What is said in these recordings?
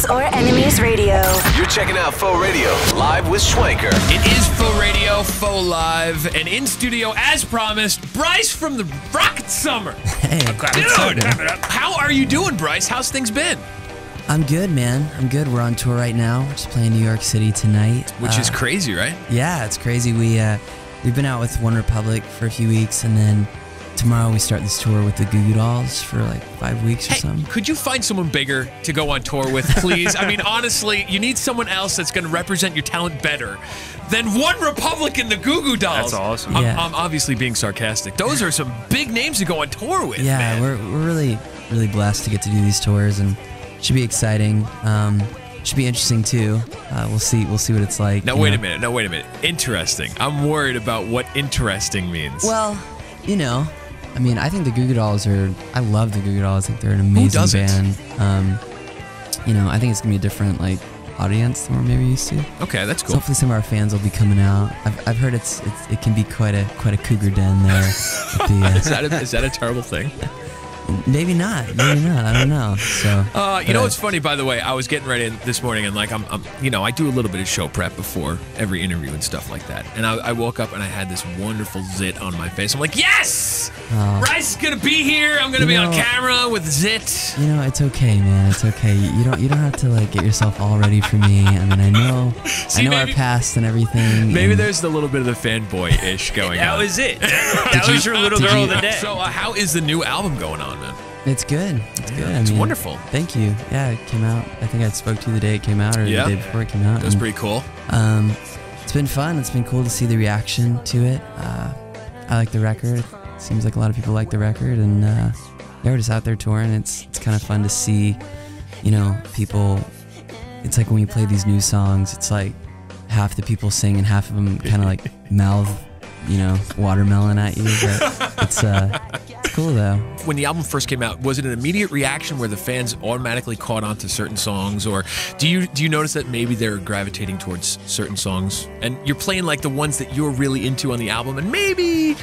Friends or Enemies Radio. You're checking out Faux Radio, live with Schwenker. It is Faux Radio, Faux Live, and in studio, as promised, Bryce from the Rocket Summer. Hey, Dude, how are you doing, Bryce? How's things been? I'm good, man. I'm good. We're on tour right now. We're just playing New York City tonight. Which is crazy, right? Yeah, it's crazy. We've been out with One Republic for a few weeks, and then tomorrow we start this tour with the Goo Goo Dolls for like 5 weeks or something. Could you find someone bigger to go on tour with, please? I mean, honestly, you need someone else that's going to represent your talent better than One Republic and the Goo Goo Dolls. That's awesome. I'm obviously being sarcastic. Those are some big names to go on tour with, Yeah, man. we're really, really blessed to get to do these tours, and it should be exciting. Should be interesting too. We'll see what it's like. Now, wait a minute. Interesting. I'm worried about what interesting means. Well, I mean, I think the Goo Goo Dolls I love the Goo Goo Dolls. I think they're an amazing band. I think it's going to be a different, audience than we're maybe used to. Okay, that's So cool. hopefully some of our fans will be coming out. I've heard it can be quite a cougar den there. Is that a terrible thing? Maybe not. I don't know. So. You know what's funny, by the way? I was getting ready this morning, and I do a little bit of show prep before every interview and stuff like that. And I woke up and I had this wonderful zit on my face. I'm like, yes, Bryce is gonna be here. I'm gonna be on camera with zit. It's okay, man. It's okay. You don't have to get yourself all ready for me. I mean, I know our past and everything. Maybe there's the little bit of the fanboy-ish going on. That was it. That was your little girl of the day. So how is the new album going on, man? It's good. It's good. It's wonderful. Thank you. Yeah, it came out. I think I spoke to you the day it came out, or the day before it came out. That was pretty cool. It's been fun. It's been cool to see the reaction to it. I like the record. It seems like a lot of people like the record, and we're just out there touring. It's kind of fun to see, people. It's like when you play these new songs, it's like half the people sing and half of them kind of mouth, watermelon at you. But it's cool though. When the album first came out, was it an immediate reaction where the fans automatically caught on to certain songs, or do you notice that maybe they're gravitating towards certain songs and you're playing the ones that you're really into on the album, and maybe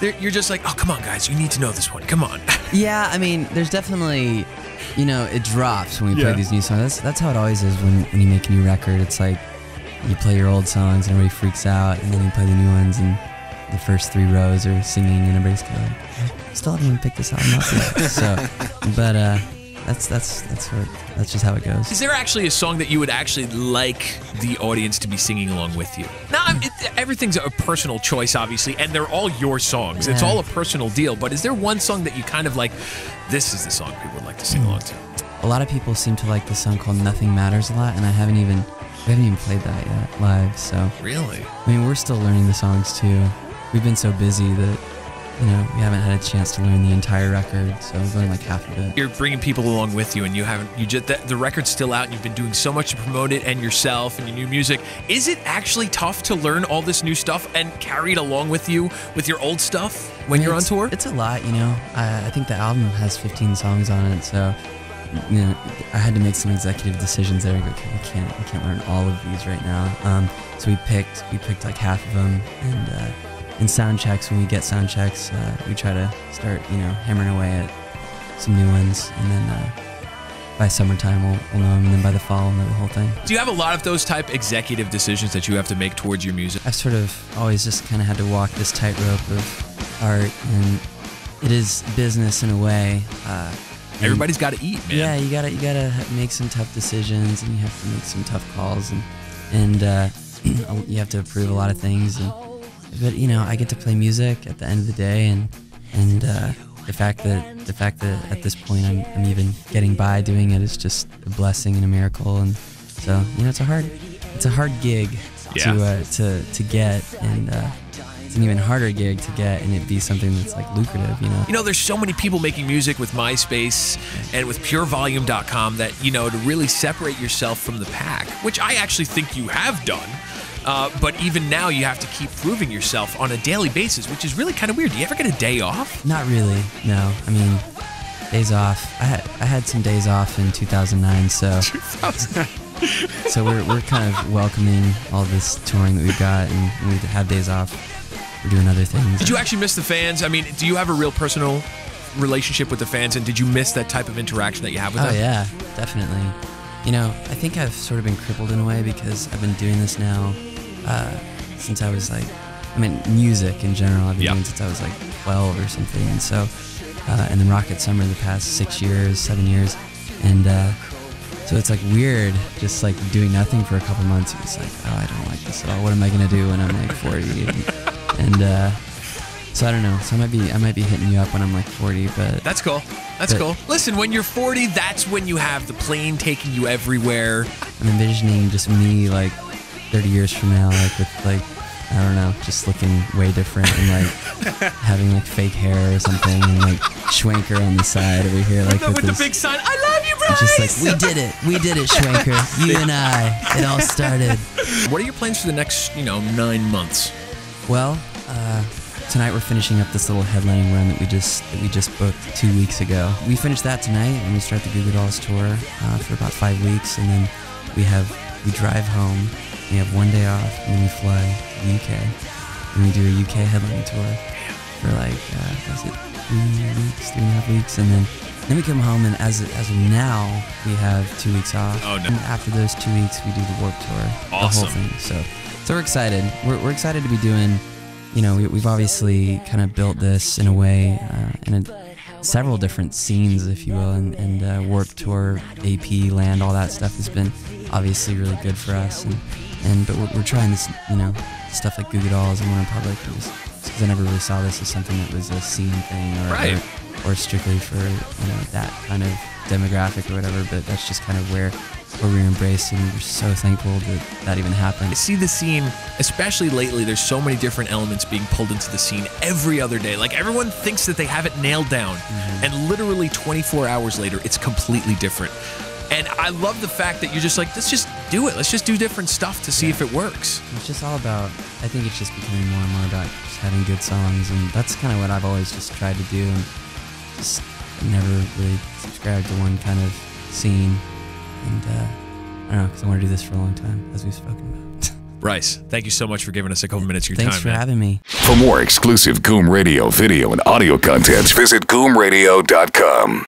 you're just like, oh, come on guys, you need to know this one, come on. Yeah, I mean, there's definitely, it drops when we play these new songs. That's how it always is when you make a new record. It's like you play your old songs and everybody freaks out, and then you play the new ones and the first 3 rows are singing and everybody's kind of like, I still haven't even picked this album up yet. So, but that's just how it goes. Is there actually a song that you would actually like the audience to be singing along with you? Now, everything's a personal choice, obviously, and they're all your songs. Yeah. It's all a personal deal, but is there one song that you kind of like, this is the song people would like to sing along to? A lot of people seem to like the song called Nothing Matters a lot, and we haven't even played that yet live, so. Really? I mean, we're still learning the songs too. We've been so busy that, we haven't had a chance to learn the entire record, so we've learned half of it. You're bringing people along with you, and the record's still out, and you've been doing so much to promote it and yourself and your new music. Is it actually tough to learn all this new stuff and carry it along with you with your old stuff when you're on tour? It's a lot, I think the album has 15 songs on it, so I had to make some executive decisions there. Okay, we can't learn all of these right now. So we picked half of them, and in sound checks, when we get sound checks, we try to start, hammering away at some new ones, and then by summertime we'll know them, and then by the fall we'll know the whole thing. Do you have a lot of those type executive decisions that you have to make towards your music? I've sort of always just kind of had to walk this tightrope of art, and it is business in a way. Everybody's got to eat, man. Yeah, you gotta make some tough decisions, and you have to make some tough calls, and you have to approve a lot of things. But I get to play music at the end of the day, and the fact that at this point I'm even getting by doing it is just a blessing and a miracle. And so it's a hard gig to get, and it's an even harder gig to get, and it be something that's lucrative. There's so many people making music with MySpace and with PureVolume.com that to really separate yourself from the pack, which I actually think you have done. But even now, you have to keep proving yourself on a daily basis, which is really kind of weird. Do you ever get a day off? Not really, no. I mean, days off. I had some days off in 2009, so. 2009. So we're kind of welcoming all this touring that we've got, and we have days off. We're doing other things. Did you actually miss the fans? I mean, do you have a real personal relationship with the fans, and did you miss that type of interaction that you have with them? Oh yeah, definitely. You know, I think I've sort of been crippled in a way because I've been doing this now since I was like, I mean, music in general, I've been doing since I was like 12 or something. And so, and then Rocket Summer the past 6 years, 7 years. And so it's like weird just like doing nothing for a couple months. It's like, oh, I don't like this at all. What am I going to do when I'm like 40? And so I don't know. So I might be hitting you up when I'm like 40, but that's cool. That's cool. Listen, when you're 40, that's when you have the plane taking you everywhere. I'm envisioning just me like 30 years from now, like with like, I don't know, just looking way different and like having like fake hair or something and like Schwenker on the side over here, like with the big sign, I love you, Bryce! Just like, we did it, Schwenker. You and I, it all started. What are your plans for the next, 9 months? Well, tonight we're finishing up this little headlining run that we just booked 2 weeks ago. We finished that tonight and we start the Goo Goo Dolls tour for about 5 weeks, and then we drive home. We have 1 day off, and then we fly to the UK, and we do a UK headlining tour for like, what is it, 3.5 weeks, and then we come home, and as of now, we have 2 weeks off. Oh, no. And after those 2 weeks, we do the Warped Tour, awesome. the whole thing. So we're excited. We're excited to be doing, we've obviously kind of built this in a way, several different scenes, if you will, and Warped Tour, AP, Land, all that stuff has been obviously really good for us, but we're trying this, stuff like Goo Goo Dolls and One Republic, because I never really saw this as something that was a scene thing or strictly for that kind of demographic or whatever. But that's just kind of where we're embraced, and we're so thankful that even happened. I see the scene, especially lately. There's so many different elements being pulled into the scene every other day. Like everyone thinks that they have it nailed down, and literally 24 hours later, it's completely different. And I love the fact that you're just like, let's just do it. Let's just do different stuff to see if it works. It's just all about, I think it's just becoming more and more about just having good songs. And that's kind of what I've always just tried to do. And just never really subscribed to one kind of scene. And I don't know, because I want to do this for a long time, as we've spoken about. Bryce, thank you so much for giving us a couple minutes of your time. Thanks for having me. For more exclusive Goom Radio video and audio contents, visit goomradio.com.